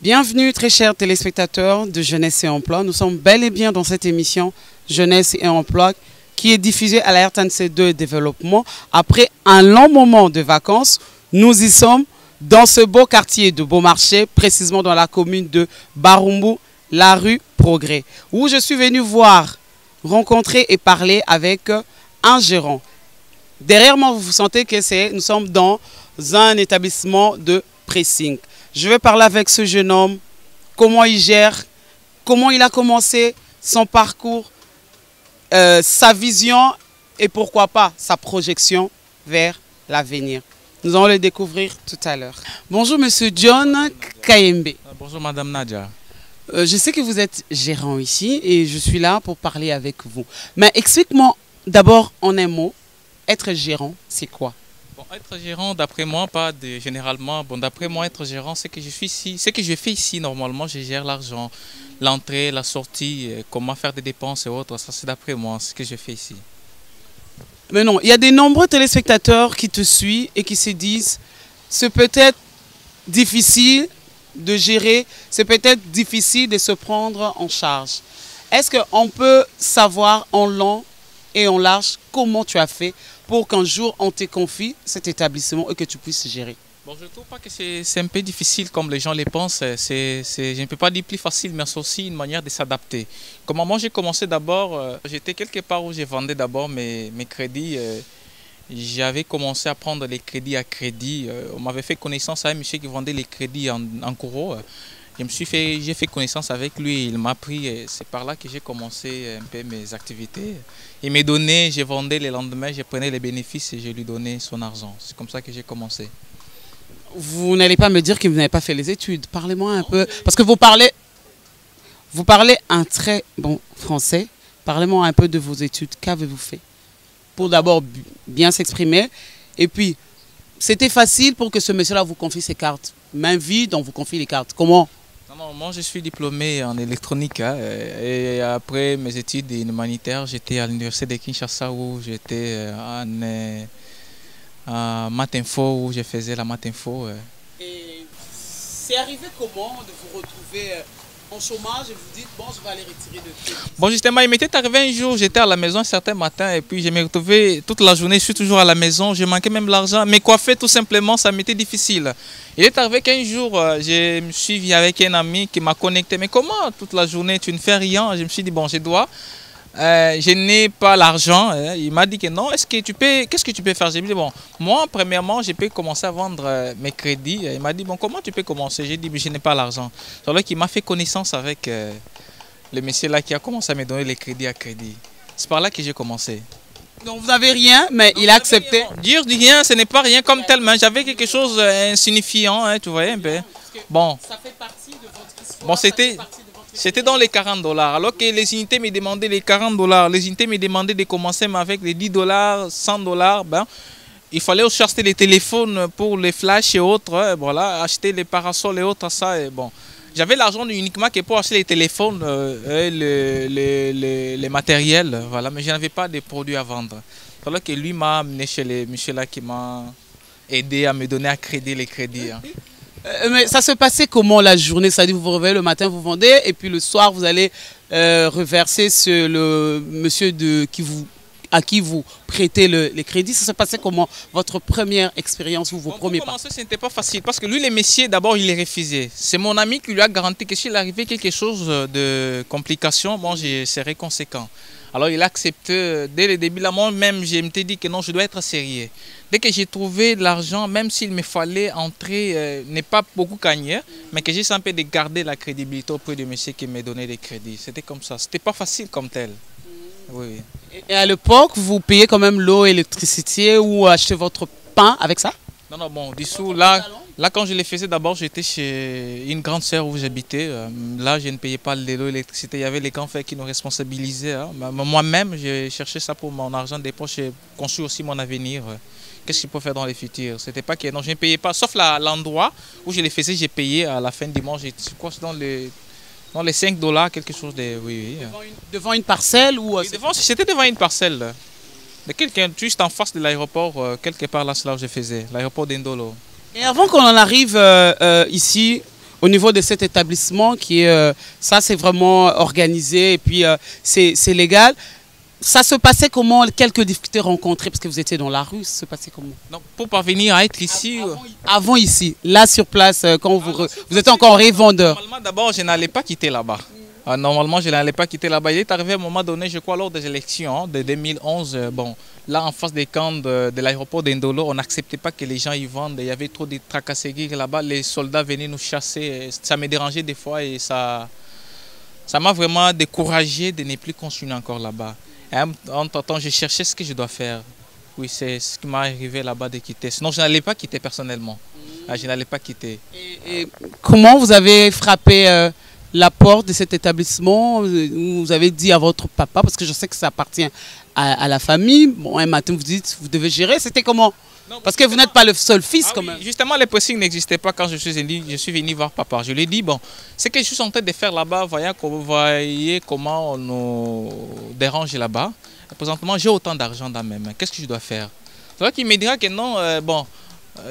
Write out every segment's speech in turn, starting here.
Bienvenue très chers téléspectateurs de Jeunesse et Emploi. Nous sommes bel et bien dans cette émission Jeunesse et Emploi qui est diffusée à la RTNC2 Développement. Après un long moment de vacances, nous y sommes dans ce beau quartier de Beaumarchais, précisément dans la commune de Barumbu, la rue Progrès, où je suis venu rencontrer et parler avec un gérant. Derrière moi, vous sentez que nous sommes dans un établissement de pressing. Je vais parler avec ce jeune homme, comment il gère, comment il a commencé son parcours, sa vision et pourquoi pas sa projection vers l'avenir. Nous allons le découvrir tout à l'heure. Bonjour Monsieur John Kayembe. Bonjour Madame Nadia. Je sais que vous êtes gérant ici et je suis là pour parler avec vous. Mais explique-moi d'abord en un mot, être gérant, c'est quoi? Bon, être gérant, d'après moi, pas de, généralement, bon, d'après moi, être gérant, c'est que je suis ici, ce que je fais ici, normalement, je gère l'argent, l'entrée, la sortie, comment faire des dépenses et autres, ça c'est d'après moi, ce que je fais ici. Mais non, il y a de nombreux téléspectateurs qui te suivent et qui se disent, c'est peut-être difficile de gérer, c'est peut-être difficile de se prendre en charge. Est-ce qu'on peut savoir en long et en large comment tu as fait pour qu'un jour on te confie cet établissement et que tu puisses gérer? Bon, je ne trouve pas que c'est un peu difficile comme les gens le pensent. Je ne peux pas dire plus facile, mais c'est aussi une manière de s'adapter. Comment moi j'ai commencé d'abord, j'étais quelque part où je vendais d'abord mes crédits. J'avais commencé à prendre les crédits à crédit. On m'avait fait connaissance à un monsieur qui vendait les crédits en courant. J'ai fait connaissance avec lui, il m'a appris, c'est par là que j'ai commencé un peu mes activités. Il m'a donné, je vendais les lendemains, je prenais les bénéfices et je lui donnais son argent. C'est comme ça que j'ai commencé. Vous n'allez pas me dire que vous n'avez pas fait les études. Parlez-moi un peu, parce que vous parlez un très bon français. Parlez-moi un peu de vos études. Qu'avez-vous fait pour d'abord bien s'exprimer? Et puis, c'était facile pour que ce monsieur-là vous confie ses cartes. Main vide, on vous confie les cartes. Comment? Non, moi je suis diplômé en électronique et après mes études humanitaires, j'étais à l'université de Kinshasa où j'étais en maths info, où je faisais la maths info. Et c'est arrivé comment de vous retrouver en chômage et vous dites bon, je vais aller retirer le crédit? Bon, justement, il m'était arrivé un jour, j'étais à la maison un certain matin et puis je me retrouvais toute la journée, je suis toujours à la maison, je manquais même l'argent, mais coiffer tout simplement, ça m'était difficile. Il est arrivé qu'un jour, je me suis vu avec un ami qui m'a connecté, mais comment toute la journée tu ne fais rien? Je me suis dit bon, je n'ai pas l'argent. Il m'a dit que non, qu'est-ce que tu peux faire? J'ai dit bon, moi premièrement, je peux commencer à vendre mes crédits. Il m'a dit bon, comment tu peux commencer? J'ai dit mais je n'ai pas l'argent. C'est alors qu'il m'a fait connaissance avec le monsieur là qui a commencé à me donner les crédits à crédit. C'est par là que j'ai commencé. Donc vous n'avez rien, mais il a accepté. Dire rien, ce n'est pas rien comme tellement. J'avais quelque chose d'insignifiant, tu vois. Bon, Ça fait partie de votre histoire. bon c'était dans les 40 $. Alors que les unités me demandaient les 40 $. Les unités me demandaient de commencer avec les 10 $, 100 $. Ben, il fallait aussi acheter les téléphones pour les flashs et autres. Voilà, acheter les parasols et autres. Ça, et bon. J'avais l'argent uniquement que pour acheter les téléphones, les matériels. Voilà, mais je n'avais pas de produits à vendre. Alors que lui m'a amené chez les monsieur là qui m'a aidé à me donner à crédit les crédits. Mais ça se passait comment la journée? C'est-à-dire vous vous réveillez le matin, vous vendez et puis le soir vous allez reverser sur le monsieur à qui vous prêtez les crédits. Ça se passait comment votre première expérience ou vos premiers pas? Pour commencer, ce n'était pas facile parce que lui, les messieurs, d'abord, il les refusait. C'est mon ami qui lui a garanti que s'il arrivait quelque chose de complication, bon, je serais conséquent. Alors il a accepté dès le début. Là, moi-même, je m'étais dit que non, je dois être sérieux. Dès que j'ai trouvé de l'argent, même s'il me fallait entrer, n'est pas beaucoup gagné, mais que j'ai essayé de garder la crédibilité auprès du monsieur qui me donnait des crédits. C'était comme ça. C'était pas facile comme tel. Oui. Et à l'époque, vous payez quand même l'eau, l'électricité ou achetez votre pain avec ça? Non, bon, dessous, là, quand je les faisais, d'abord, j'étais chez une grande sœur où j'habitais. Là, je ne payais pas l'eau, l'électricité. Il y avait les grands frères qui nous responsabilisaient. Moi-même, j'ai cherché ça pour mon argent des poches. J'ai conçu aussi mon avenir. Qu'est-ce qu'il peut faire dans le futur? C'était pas que non, je ne payais pas, sauf l'endroit où je les faisais, j'ai payé à la fin du mois. Dans les 5 $, quelque chose de... Oui. Devant une parcelle ou... C'était devant une parcelle. De quelqu'un, juste en face de l'aéroport, quelque part là, c'est là où je faisais, l'aéroport d'Indolo. Et avant qu'on en arrive ici, au niveau de cet établissement qui est, ça c'est vraiment organisé et puis c'est légal. Ça se passait comment? Quelques difficultés rencontrées parce que vous étiez dans la rue, ça se passait comment? Donc, pour parvenir à être ici... Avant ici, là sur place, quand vous étiez encore revendeur. Normalement, d'abord, je n'allais pas quitter là-bas. Normalement, je n'allais pas quitter là-bas. Il est arrivé à un moment donné, je crois, lors des élections de 2011. Bon, là, en face des camps de l'aéroport d'Indolo, on n'acceptait pas que les gens y vendent. Il y avait trop de tracasseries là-bas. Les soldats venaient nous chasser. Ça me dérangeait des fois et ça m'a vraiment découragé de ne plus continuer encore là-bas. Entre-temps, je cherchais ce que je dois faire. Oui, c'est ce qui m'est arrivé là-bas de quitter. Sinon, je n'allais pas quitter personnellement. Je n'allais pas quitter. Et comment vous avez frappé la porte de cet établissement? Vous avez dit à votre papa, parce que je sais que ça appartient à la famille. Bon, un matin, vous dites, vous devez gérer. C'était comment? Non, parce que vous n'êtes pas le seul fils quand même. Oui, justement, les pressings n'existaient pas quand je suis venu voir papa. Je lui ai dit, bon, ce que je suis en train de faire là-bas, voyez comment on nous dérange là-bas. Présentement, j'ai autant d'argent dans mes mains. Qu'est-ce que je dois faire? C'est vrai qu'il me dira que non, bon,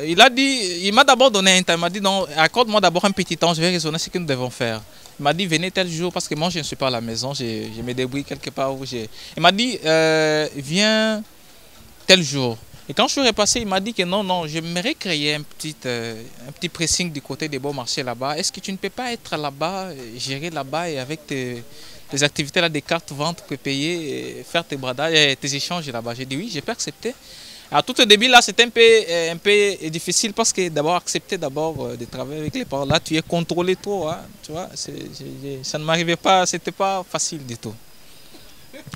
il m'a d'abord donné un temps. Il m'a dit, non, accorde-moi d'abord un petit temps, je vais raisonner ce que nous devons faire. Il m'a dit, venez tel jour, parce que moi, je ne suis pas à la maison, je me débrouille quelque part où j'ai... Il m'a dit, viens tel jour. Et quand je suis repassé, il m'a dit que non, non, j'aimerais créer un petit pressing du côté des beaux marchés là-bas. Est-ce que tu ne peux pas être là-bas, gérer là-bas et avec tes activités là, des cartes vente que payer, et faire tes bradages et tes échanges là-bas? J'ai dit oui, j'ai pu accepter. À tout au début là, c'était un peu difficile parce que d'abord accepter de travailler avec les parents. Là, tu es contrôlé trop, hein, tu vois. Ça ne m'arrivait pas, c'était pas facile du tout.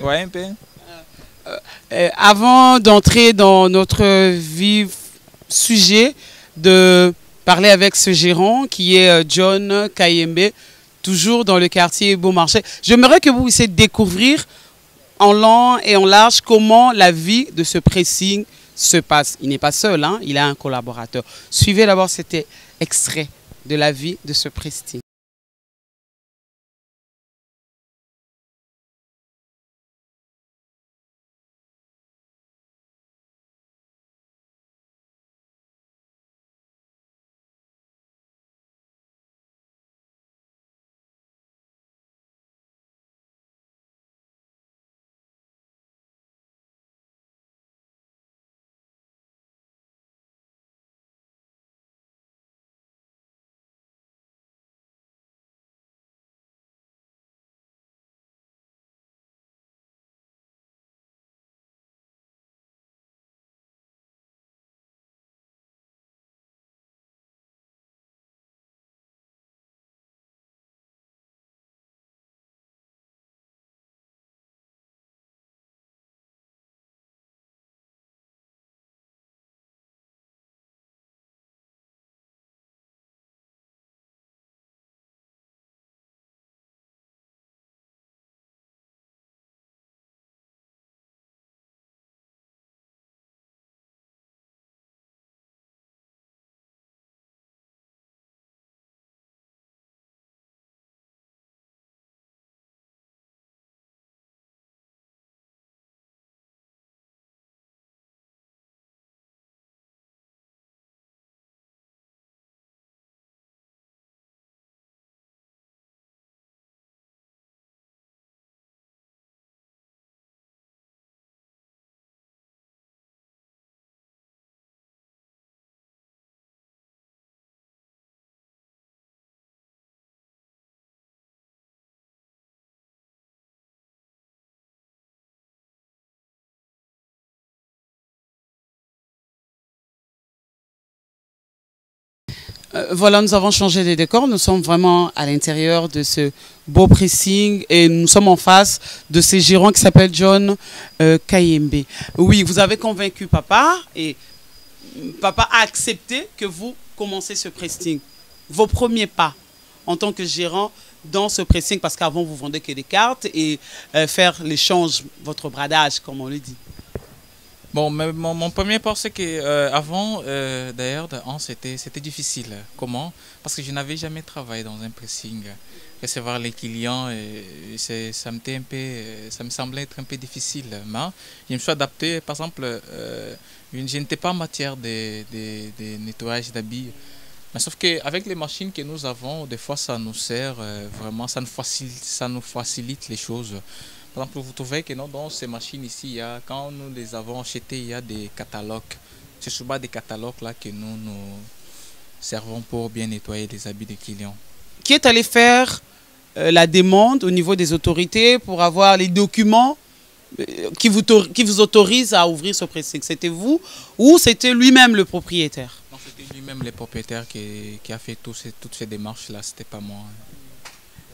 Ouais, un peu. Avant d'entrer dans notre vif sujet, de parler avec ce gérant qui est John Kayembe, toujours dans le quartier Beaumarchais, j'aimerais que vous puissiez découvrir en long et en large comment la vie de ce pressing se passe. Il n'est pas seul, hein, il a un collaborateur. Suivez d'abord cet extrait de la vie de ce pressing. Voilà, nous avons changé de décor. Nous sommes vraiment à l'intérieur de ce beau pressing et nous sommes en face de ce gérant qui s'appelle John Kayembe. Oui, vous avez convaincu papa et papa a accepté que vous commencez ce pressing. Vos premiers pas en tant que gérant dans ce pressing, parce qu'avant vous vendez que des cartes et faire l'échange, votre bradage, comme on le dit. Bon, mais mon premier pas, c'est que avant, d'ailleurs, c'était difficile. Comment? Parce que je n'avais jamais travaillé dans un pressing. Recevoir les clients, ça me semblait être un peu difficile. Mais je me suis adapté. Par exemple, je n'étais pas en matière de nettoyage d'habits. Mais sauf qu'avec les machines que nous avons, des fois ça nous sert vraiment, ça nous facilite les choses. Par exemple, vous trouvez que non, dans ces machines ici, quand nous les avons achetées, il y a des catalogues. C'est souvent des catalogues là que nous servons pour bien nettoyer les habits des clients. Qui est allé faire la demande au niveau des autorités pour avoir les documents qui vous autorisent à ouvrir ce pressing? C'était vous ou c'était lui-même le propriétaire? Non, c'était lui-même le propriétaire qui a fait toutes ces démarches-là, c'était pas moi.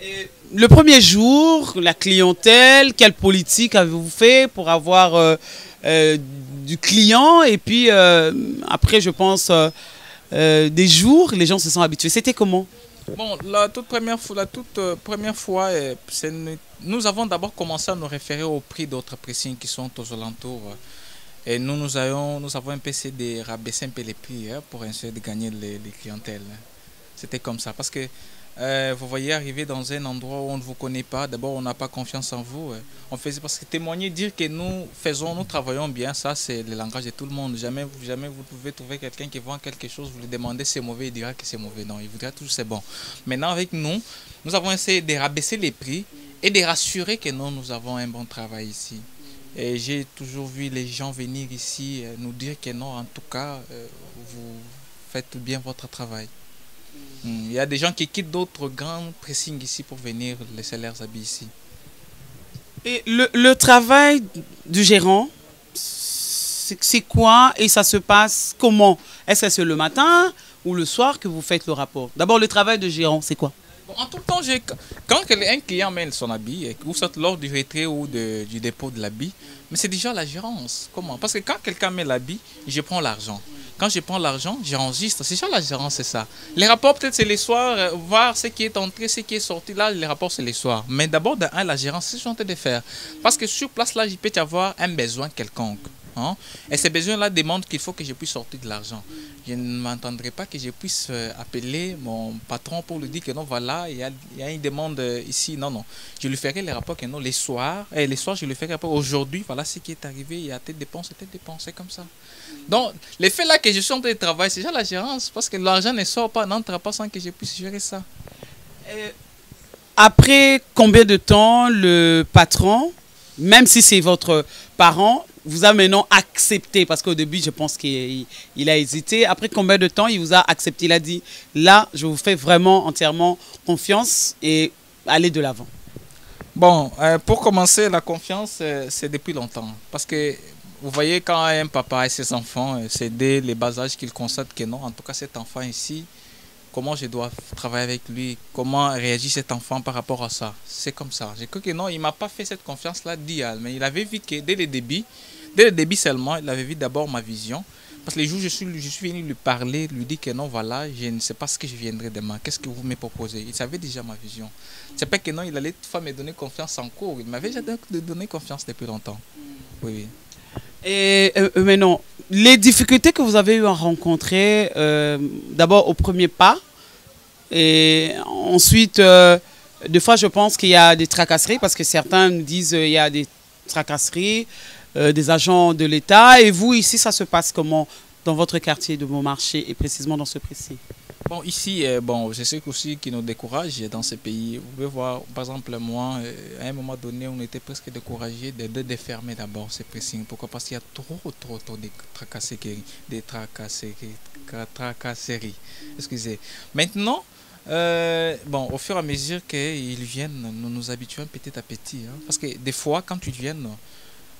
Et le premier jour, la clientèle, quelle politique avez-vous fait pour avoir du client? Et puis après, je pense, des jours, les gens se sont habitués. C'était comment? Bon, la toute première fois, nous avons d'abord commencé à nous référer au prix d'autres pressings qui sont aux alentours. Et nous avons un peu essayé de rabaisser un peu les prix pour essayer de gagner les clientèles. C'était comme ça. Parce que vous voyez arriver dans un endroit où on ne vous connaît pas, d'abord on n'a pas confiance en vous. On faisait parce que témoigner, dire que nous travaillons bien, ça c'est le langage de tout le monde. Jamais vous pouvez trouver quelqu'un qui vend quelque chose, vous lui demandez c'est mauvais, il dira que c'est mauvais. Non, il vous dira toujours c'est bon. Maintenant avec nous avons essayé de rabaisser les prix et de rassurer que nous avons un bon travail ici. Et j'ai toujours vu les gens venir ici nous dire que non, en tout cas, vous faites bien votre travail. Il y a des gens qui quittent d'autres grands pressings ici pour venir laisser leurs habits ici. Et le travail du gérant, c'est quoi et ça se passe comment? Est-ce que c'est le matin ou le soir que vous faites le rapport? D'abord, le travail de gérant, c'est quoi? Bon, en tout temps, quand un client met son habit, ou soit lors du retrait ou du dépôt de l'habit, mais c'est déjà la gérance. Comment? Parce que quand quelqu'un met l'habit, je prends l'argent. Quand je prends l'argent, j'enregistre. C'est ça la gérance, c'est ça. Les rapports, peut-être, c'est les soirs, voir ce qui est entré, ce qui est sorti. Là, les rapports, c'est les soirs. Mais d'abord, la gérance, c'est ce que je suis en train de faire. Parce que sur place, là, il peut y avoir un besoin quelconque. Hein? Et ces besoins-là demandent qu'il faut que je puisse sortir de l'argent. Je ne m'entendrai pas que je puisse appeler mon patron pour lui dire que non, voilà, il y a une demande ici. Non, non. Je lui ferai les rapports que non, les soirs. Et les soirs, je lui ferai les rapports. Aujourd'hui, voilà ce qui est arrivé. Il y a telle dépense, c'est comme ça. Donc, l'effet là que je suis en train de travailler, c'est déjà la gérance. Parce que l'argent ne sort pas, n'entre pas sans que je puisse gérer ça. Après combien de temps le patron, même si c'est votre parent, vous a maintenant accepté? Parce qu'au début, je pense qu'il a hésité. Après combien de temps il vous a accepté? Il a dit, là, je vous fais vraiment entièrement confiance et allez de l'avant. Bon, pour commencer, la confiance, c'est depuis longtemps. Parce que vous voyez, quand un papa et ses enfants, c'est dès les bas âges qu'ils constatent que non, en tout cas cet enfant ici, comment je dois travailler avec lui, comment réagit cet enfant par rapport à ça. C'est comme ça. J'ai cru que non, il ne m'a pas fait cette confiance-là d'IA, mais il avait vu que dès le début seulement, il avait vu d'abord ma vision. Parce que les jours où je suis venu lui parler, lui dire que non, voilà, je ne sais pas ce que je viendrai demain, qu'est-ce que vous me proposez. Il savait déjà ma vision. C'est pas que non, il allait toutefois me donner confiance en cours. Il m'avait déjà donné confiance depuis longtemps. Oui, oui. Et maintenant, les difficultés que vous avez eu à rencontrer, d'abord au premier pas, et ensuite, des fois je pense qu'il y a des tracasseries, parce que certains nous disent qu'il y a des tracasseries, des agents de l'État. Et vous, ici, ça se passe comment dans votre quartier de Montmarché et précisément dans ce précis? Bon, ici, bon, c'est ce aussi qui nous décourage dans ces pays. Vous pouvez voir, par exemple, moi, à un moment donné, on était presque découragé de fermer d'abord ces pressings. Pourquoi? Parce qu'il y a trop de tracasseries. Excusez. Maintenant, bon, au fur et à mesure qu'ils viennent, nous nous habituons petit à petit. Hein, parce que des fois, quand ils viennent,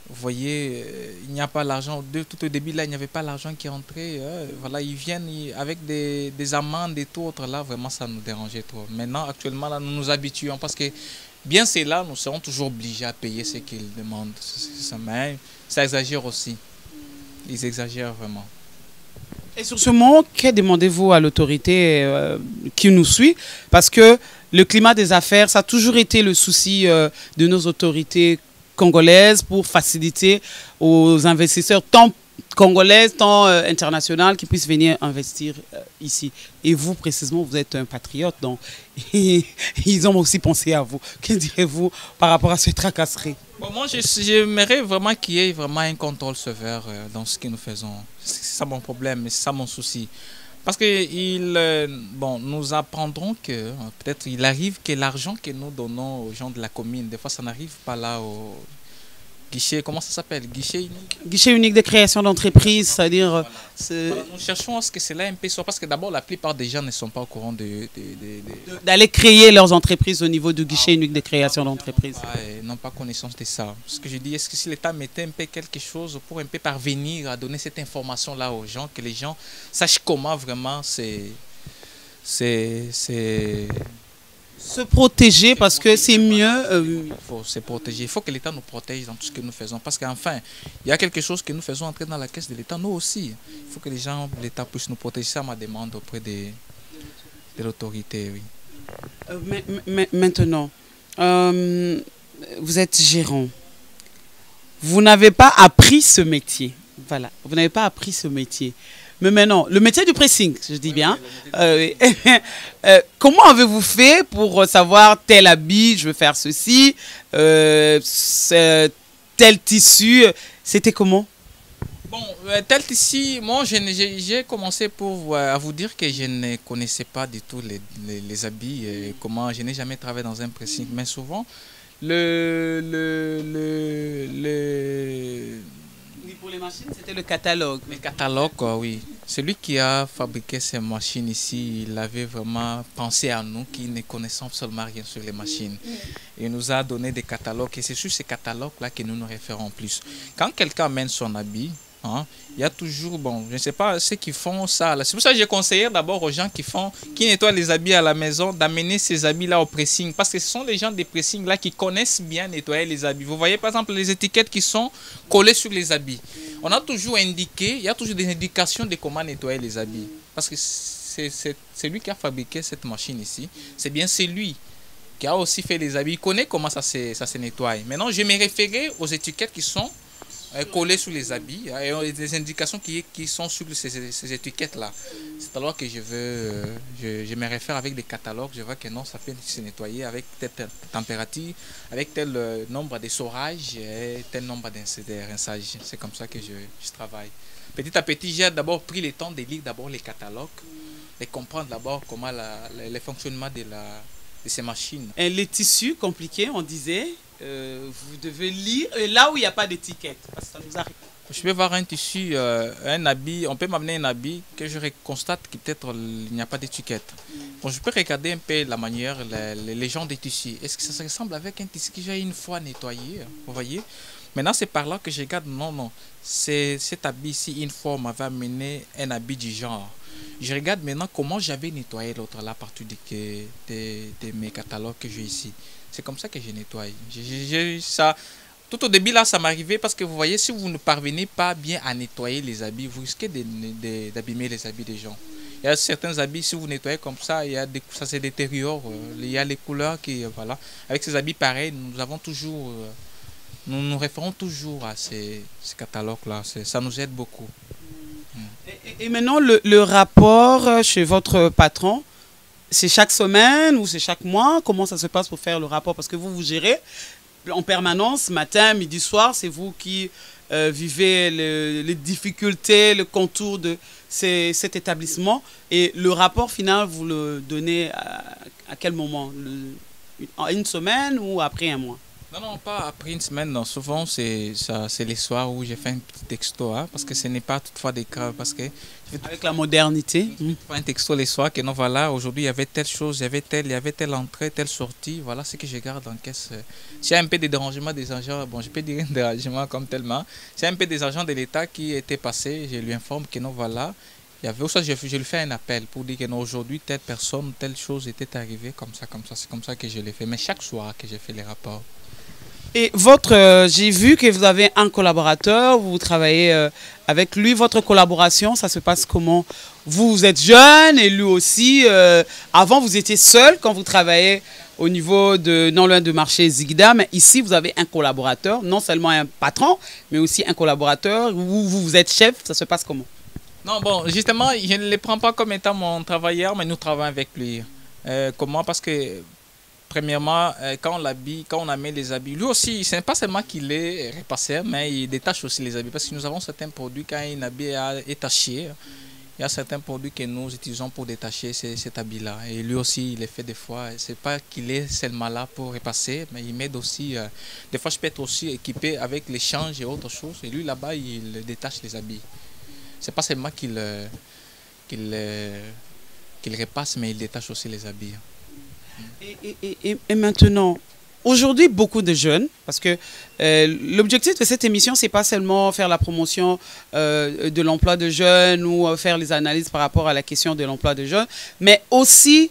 vous voyez, il n'y a pas l'argent. Tout au début, là, il n'y avait pas l'argent qui entrait. Voilà, ils viennent avec des amendes et tout autre. Là, vraiment, ça nous dérangeait trop. Maintenant, actuellement, là, nous nous habituons parce que, bien c'est là, nous serons toujours obligés à payer ce qu'ils demandent. Mais ça exagère aussi. Ils exagèrent vraiment. Et sur ce mot, que demandez-vous à l'autorité qui nous suit? Parce que le climat des affaires, ça a toujours été le souci de nos autorités congolaises pour faciliter aux investisseurs, tant congolaises, tant internationales, qui puissent venir investir ici. Et vous, précisément, vous êtes un patriote, donc ils ont aussi pensé à vous. Que direz-vous par rapport à cette tracasserie? Bon, moi, j'aimerais vraiment qu'il y ait vraiment un contrôle sévère dans ce que nous faisons. C'est ça mon problème, c'est ça mon souci. Parce que bon, nous apprendrons que peut-être il arrive que l'argent que nous donnons aux gens de la commune, des fois ça n'arrive pas là au guichet, comment ça s'appelle? Guichet unique. Guichet unique de création d'entreprise, c'est-à-dire Voilà. Voilà, nous cherchons à ce que cela un peu soit, parce que d'abord la plupart des gens ne sont pas au courant d'aller créer leurs entreprises au niveau du guichet unique de création d'entreprise. N'ont pas connaissance de ça. Ce que je dis, est-ce que si l'État mettait un peu quelque chose pour un peu parvenir à donner cette information-là aux gens, que les gens sachent comment vraiment se protéger, parce que c'est mieux. Il faut se protéger. Il faut que l'État nous protège dans tout ce que nous faisons. Parce qu'enfin, il y a quelque chose que nous faisons entrer dans la caisse de l'État, nous aussi. Il faut que les gens, l'État puisse nous protéger. Ça, ma demande auprès de l'autorité, oui. Maintenant, vous êtes gérant. Vous n'avez pas appris ce métier. Voilà, vous n'avez pas appris ce métier. Mais maintenant, le métier du pressing, je dis bien. Comment avez-vous fait pour savoir tel habit, je veux faire ceci, tel tissu, c'était comment? Bon, tel tissu, moi j'ai commencé à vous dire que je ne connaissais pas du tout les habits, comment je n'ai jamais travaillé dans un pressing, mais souvent Oui, pour les machines, c'était le catalogue. Le catalogue, oui. Celui qui a fabriqué ces machines ici, il avait vraiment pensé à nous qui ne connaissons absolument rien sur les machines. Il nous a donné des catalogues et c'est sur ces catalogues-là que nous nous référons plus. Quand quelqu'un amène son habit, hein, il y a toujours, bon, je ne sais pas ceux qui font ça. C'est pour ça que j'ai conseillé d'abord aux gens qui nettoient les habits à la maison, d'amener ces habits-là au pressing. Parce que ce sont les gens des pressing-là qui connaissent bien nettoyer les habits. Vous voyez par exemple les étiquettes qui sont collées sur les habits. On a toujours indiqué, il y a toujours des indications de comment nettoyer les habits. Parce que c'est lui qui a fabriqué cette machine ici. C'est bien celui qui a aussi fait les habits. Il connaît comment ça se nettoie. Maintenant, je me référais aux étiquettes qui sont collées sur les habits et des indications qui sont sur ces étiquettes-là. C'est alors que je me réfère avec des catalogues, je vois que non, ça peut se nettoyer avec telle température, avec tel nombre d'essorages et tel nombre de rinçages. C'est comme ça que je travaille. Petit à petit, j'ai d'abord pris le temps de lire d'abord les catalogues et comprendre d'abord comment le fonctionnement de ces machines. Et les tissus compliqués, on disait, vous devez lire là où il n'y a pas d'étiquette. Parce que ça nous arrive. Je vais voir un tissu, un habit, on peut m'amener un habit que je constate que peut-être il n'y a pas d'étiquette. Bon, je peux regarder un peu la manière, les gens des tissus. Est-ce que ça ressemble avec un tissu que j'ai une fois nettoyé? Vous voyez? Maintenant, c'est par là que je regarde, non, cet habit ici, une fois, on m'avait amené un habit du genre. Je regarde maintenant comment j'avais nettoyé l'autre là à partir de mes catalogues que j'ai ici. C'est comme ça que je nettoie. Ça, tout au début là, ça m'arrivait parce que vous voyez, si vous ne parvenez pas bien à nettoyer les habits, vous risquez d'abîmer les habits des gens. Il y a certains habits, si vous nettoyez comme ça, ça se détériore. Il y a les couleurs qui, voilà. Avec ces habits pareils, nous nous référons toujours à ces catalogues-là. Ça nous aide beaucoup. Et maintenant, le rapport chez votre patron, c'est chaque semaine ou c'est chaque mois? Comment ça se passe pour faire le rapport? Parce que vous gérez en permanence, matin, midi, soir, c'est vous qui vivez les difficultés, le contour de cet établissement. Et le rapport final, vous le donnez à quel moment? En une semaine ou après un mois? Non, pas après une semaine, non. Souvent, c'est les soirs où j'ai fait un petit texto, hein, parce que ce n'est pas toutefois des cas, parce que... Avec la modernité. Je fais un texto les soirs, que non, voilà, aujourd'hui, il y avait telle chose, il y avait telle entrée, telle sortie, voilà ce que je garde en caisse. S'il y a un peu de dérangement des agents, bon, je peux dire un dérangement comme tellement, s'il y a un peu des agents de l'État qui étaient passés, je lui informe que non, voilà, il y avait aussi, je lui fais un appel pour dire que non, aujourd'hui, telle personne, telle chose était arrivée, comme ça, c'est comme ça que je l'ai fait. Mais chaque soir que j'ai fait les rapports. Et j'ai vu que vous avez un collaborateur, vous travaillez avec lui. Votre collaboration, ça se passe comment? Vous êtes jeune et lui aussi. Avant, vous étiez seul quand vous travaillez au niveau non loin de marché Zigda. Mais ici, vous avez un collaborateur, non seulement un patron, mais aussi un collaborateur. Vous êtes chef, ça se passe comment? Non, bon, justement, je ne le prends pas comme étant mon travailleur, mais nous travaillons avec lui. Comment? Parce que... Premièrement, quand on amène les habits, lui aussi, ce n'est pas seulement qu'il est repasseur, mais il détache aussi les habits. Parce que nous avons certains produits, quand un habit est taché, Il y a certains produits que nous utilisons pour détacher cet habit-là. Et lui aussi, il les fait des fois. C'est pas qu'il est seulement là pour repasser, mais il m'aide aussi. Des fois, je peux être aussi équipé avec l'échange et autre chose. Et lui, là-bas, il détache les habits. C'est pas seulement qu'il repasse, mais il détache aussi les habits. Et maintenant, aujourd'hui, beaucoup de jeunes, parce que l'objectif de cette émission, c'est pas seulement faire la promotion de l'emploi de jeunes ou faire les analyses par rapport à la question de l'emploi de jeunes, mais aussi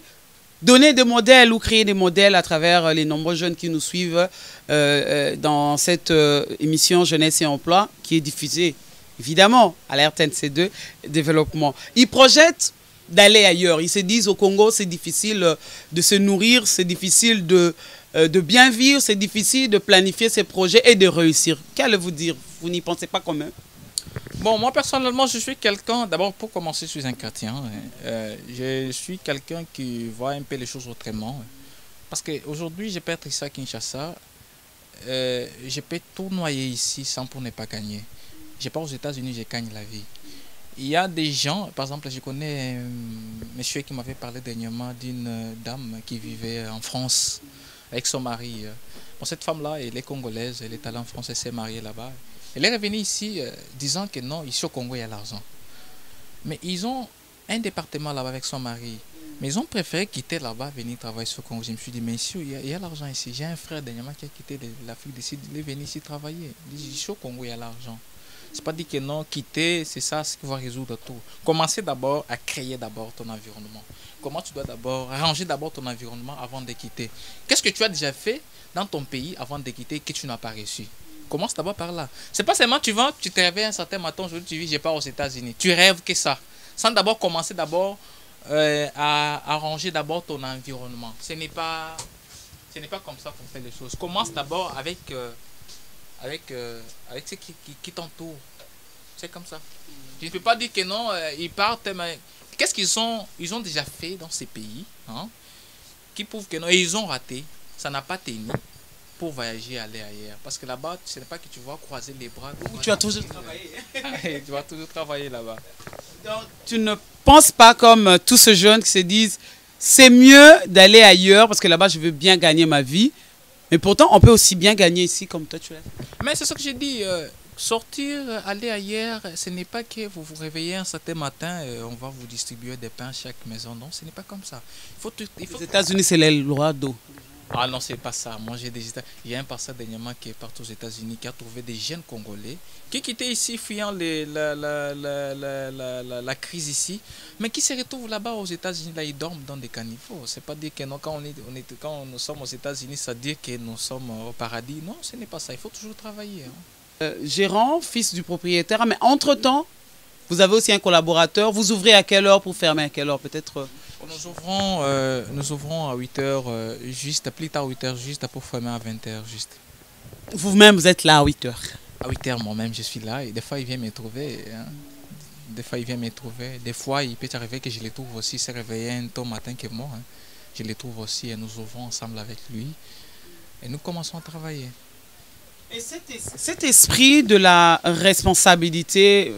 donner des modèles ou créer des modèles à travers les nombreux jeunes qui nous suivent dans cette émission Jeunesse et Emploi qui est diffusée, évidemment, à la RTNC2 Développement. Ils projettent d'aller ailleurs. Ils se disent au Congo, c'est difficile de se nourrir, c'est difficile de bien vivre, c'est difficile de planifier ses projets et de réussir. Qu'allez-vous dire? Vous n'y pensez pas quand même? Bon, moi personnellement, je suis quelqu'un, d'abord pour commencer, je suis un chrétien. Je suis quelqu'un qui voit un peu les choses autrement. Parce qu'aujourd'hui, je peux être ici à Kinshasa, je peux tout noyer ici sans pour ne pas gagner. Je pars aux États-Unis, je gagne la vie. Il y a des gens, par exemple, je connais un monsieur qui m'avait parlé dernièrement d'une dame qui vivait en France avec son mari. Bon, cette femme-là, elle est congolaise, elle est allée en France, elle s'est mariée là-bas. Elle est revenue ici disant que non, ici au Congo, il y a l'argent. Mais ils ont un département là-bas avec son mari. Mais ils ont préféré quitter là-bas, venir travailler sur le Congo. Je me suis dit, mais ici, il y a l'argent ici. J'ai un frère dernièrement qui a quitté l'Afrique d'ici, il est venu ici travailler. Il dit, ici au Congo, il y a l'argent. C'est pas dit que non, quitter, c'est ça ce qui va résoudre tout. Commencez d'abord à créer d'abord ton environnement. Comment tu dois d'abord arranger d'abord ton environnement avant de quitter. Qu'est-ce que tu as déjà fait dans ton pays avant de quitter que tu n'as pas réussi? Commence d'abord par là. C'est pas seulement tu te réveilles un certain matin, aujourd'hui tu vis, je pars aux États-Unis. Tu rêves que ça. Sans d'abord commencer d'abord à arranger d'abord ton environnement. Ce n'est pas comme ça qu'on fait les choses. Commence d'abord avec ceux qui t'entourent. C'est comme ça. Je ne peux pas dire que non, ils partent, mais qu'est-ce qu'ils ont déjà fait dans ces pays, hein, qui prouvent que non, et ils ont raté, ça n'a pas tenu pour voyager, aller ailleurs. Parce que là-bas, ce n'est pas que tu vas croiser les bras. Tu as toujours travaillé. Tu vas toujours travailler là-bas. Donc, tu ne penses pas comme tous ces jeunes qui se disent, c'est mieux d'aller ailleurs parce que là-bas, je veux bien gagner ma vie. Mais pourtant, on peut aussi bien gagner ici comme toi tu l'as fait. Mais c'est ce que j'ai dit. Sortir, aller ailleurs, ce n'est pas que vous vous réveillez un certain matin et on va vous distribuer des pains à chaque maison. Non, ce n'est pas comme ça. Les États-Unis, c'est les lois d'eau. Ah non, c'est pas ça. Moi, il y a un passeur dernièrement qui est parti aux États-Unis, qui a trouvé des jeunes Congolais qui quittaient ici, fuyant la crise ici, mais qui se retrouvent là-bas aux États-Unis. Là, ils dorment dans des caniveaux. C'est pas dire que non, quand nous sommes aux États-Unis, ça veut dire que nous sommes au paradis. Non, ce n'est pas ça. Il faut toujours travailler. Gérant, fils du propriétaire, mais entre-temps, vous avez aussi un collaborateur. Vous ouvrez à quelle heure pour fermer à quelle heure? Peut-être. Nous ouvrons à 8h, juste, plus tard 8h, juste pour fermer à 20h, juste. Vous-même, vous êtes là à 8h? À 8h, moi-même, je suis là. Et des fois, il vient me trouver. Hein. Des fois, il vient me trouver. Des fois, il peut arriver que je les trouve aussi. C'est réveillé un tôt matin que moi. Hein. Je les trouve aussi et nous ouvrons ensemble avec lui. Et nous commençons à travailler. Et cet esprit de la responsabilité,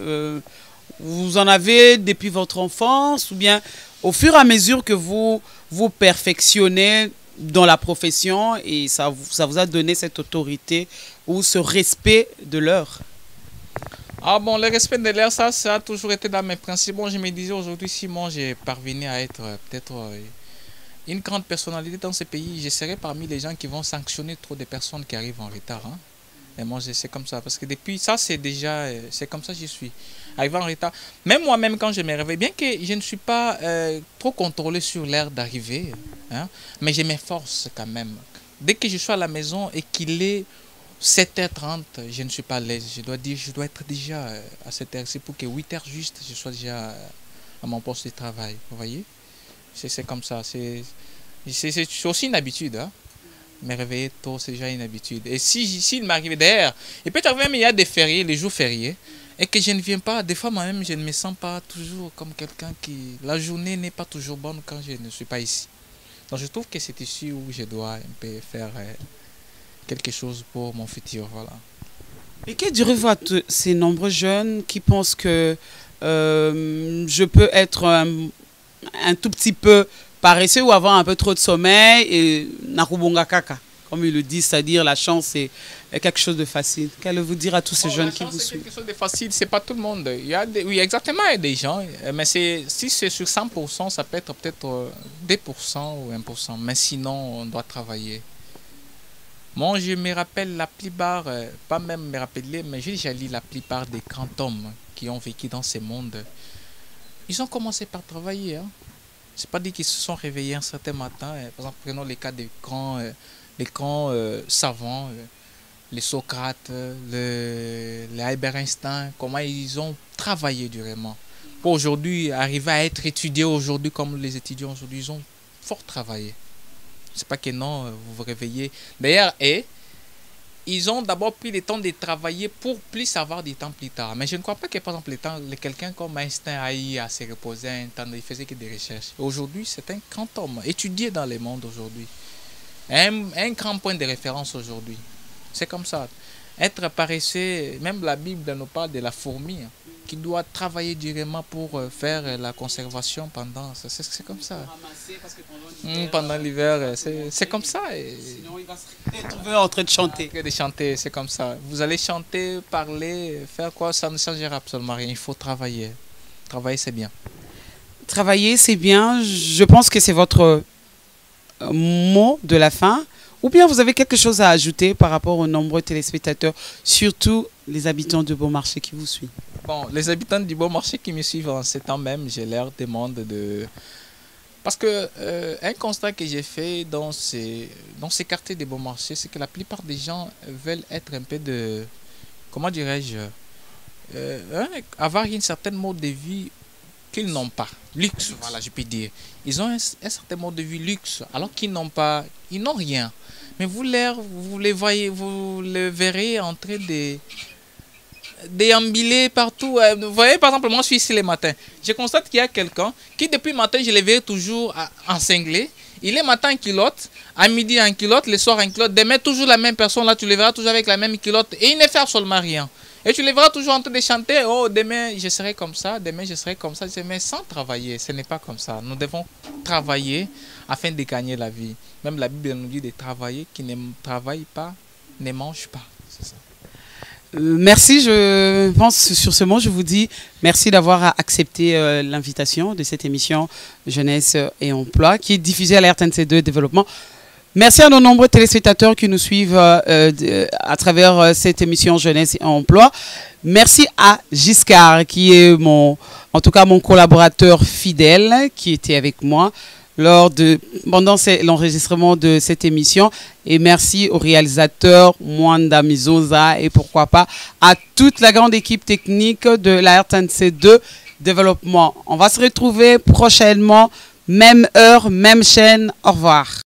vous en avez depuis votre enfance ou bien au fur et à mesure que vous vous perfectionnez dans la profession et ça vous a donné cette autorité ou ce respect de l'heure? Ah bon, le respect de l'heure, ça a toujours été dans mes principes. Bon, je me disais aujourd'hui, si moi j'ai parvenu à être peut-être une grande personnalité dans ce pays, je serai parmi les gens qui vont sanctionner trop de personnes qui arrivent en retard. Hein. Et moi, c'est comme ça. Parce que depuis ça, c'est comme ça que je suis. Arrivé en retard. Même moi-même, quand je me réveille, bien que je ne suis pas trop contrôlé sur l'heure d'arrivée, hein, mais je m'efforce quand même. Dès que je suis à la maison et qu'il est 7h30, je ne suis pas à l'aise. Je dois être déjà à cette heure-ci pour que 8h juste, je sois déjà à mon poste de travail. Vous voyez? C'est comme ça. C'est aussi une habitude. Hein. Me réveiller tôt, c'est déjà une habitude. Et s'il m'arrive d'ailleurs, et peut-être même il y a des fériés, les jours fériés, et que je ne viens pas, des fois moi-même je ne me sens pas toujours comme quelqu'un qui... La journée n'est pas toujours bonne quand je ne suis pas ici. Donc je trouve que c'est ici où je dois un peu faire quelque chose pour mon futur. Voilà. Et que direz-vous à ces nombreux jeunes qui pensent que je peux être un tout petit peu paresseux ou avoir un peu trop de sommeil et nakubonga kaka, comme ils le disent, c'est-à-dire la chance est quelque chose de facile. Qu'allez-vous dire à tous ces jeunes qui vous suivent? Quelque chose de facile, c'est pas tout le monde. Il y a oui, exactement, il y a des gens, mais si c'est sur 100%, ça peut être peut-être 2% ou 1%, mais sinon, on doit travailler. Moi, je me rappelle la plupart, pas même me rappeler, mais j'ai déjà lu la plupart des grands hommes qui ont vécu dans ce monde. Ils ont commencé par travailler. Hein. C'est pas dit qu'ils se sont réveillés un certain matin. Par exemple, prenons les cas des grands savants, les Socrates, les Albert Einstein, comment ils ont travaillé durement. Pour aujourd'hui, arriver à être étudiés aujourd'hui comme les étudiants aujourd'hui, ils ont fort travaillé. C'est pas que non, vous vous réveillez. D'ailleurs, ils ont d'abord pris le temps de travailler pour plus avoir du temps plus tard. Mais je ne crois pas que, par exemple, quelqu'un comme Einstein a eu à se reposer un temps, il faisait que des recherches. Aujourd'hui, c'est un grand homme, étudié dans le monde aujourd'hui. Un grand point de référence aujourd'hui. C'est comme ça. Être paresseux, même la Bible nous parle de la fourmi, qui doit travailler durement pour faire la conservation pendant... C'est comme ça. Pendant l'hiver, c'est comme ça. Sinon, il va se retrouver en train de chanter. De chanter, c'est comme ça. Vous allez chanter, parler, faire quoi, ça ne changera absolument rien. Il faut travailler. Travailler, c'est bien. Travailler, c'est bien. Je pense que c'est votre mot de la fin. Ou bien vous avez quelque chose à ajouter par rapport aux nombreux téléspectateurs, surtout les habitants de Beaumarchais qui vous suivent? Bon, les habitants du Beaumarchais qui me suivent en ce temps même, je leur demande de... Parce que un constat que j'ai fait dans ces quartiers de Beaumarchais, c'est que la plupart des gens veulent être un peu de... Comment dirais-je, avoir une certaine mode de vie qu'ils n'ont pas. Luxe, voilà, je peux dire. Ils ont un certain mode de vie luxe, alors qu'ils n'ont pas... Ils n'ont rien. Mais vous les voyez, vous les verrez en train de déambuler partout. Vous voyez, par exemple, moi je suis ici le matin. Je constate qu'il y a quelqu'un qui, depuis le matin, je le verrai toujours en cinglé. Il est matin en culotte, à midi en culotte, le soir en culotte. Demain, toujours la même personne, là, tu le verras toujours avec la même culotte. Et il ne fait absolument rien. Et tu le verras toujours en train de chanter. Oh, demain, je serai comme ça, demain, je serai comme ça. Mais sans travailler, ce n'est pas comme ça. Nous devons travailler afin de gagner la vie. Même la Bible nous dit de travailler. Qui ne travaille pas, ne mange pas. C'est ça. Merci, je pense sur ce mot, je vous dis merci d'avoir accepté l'invitation de cette émission Jeunesse et Emploi qui est diffusée à la RTNC2 Développement. Merci à nos nombreux téléspectateurs qui nous suivent à travers cette émission Jeunesse et Emploi. Merci à Giscard qui est mon collaborateur fidèle qui était avec moi pendant l'enregistrement de cette émission. Et merci au réalisateur Mwanda Mizoza et pourquoi pas à toute la grande équipe technique de la RTNC2 Développement. On va se retrouver prochainement, même heure, même chaîne. Au revoir.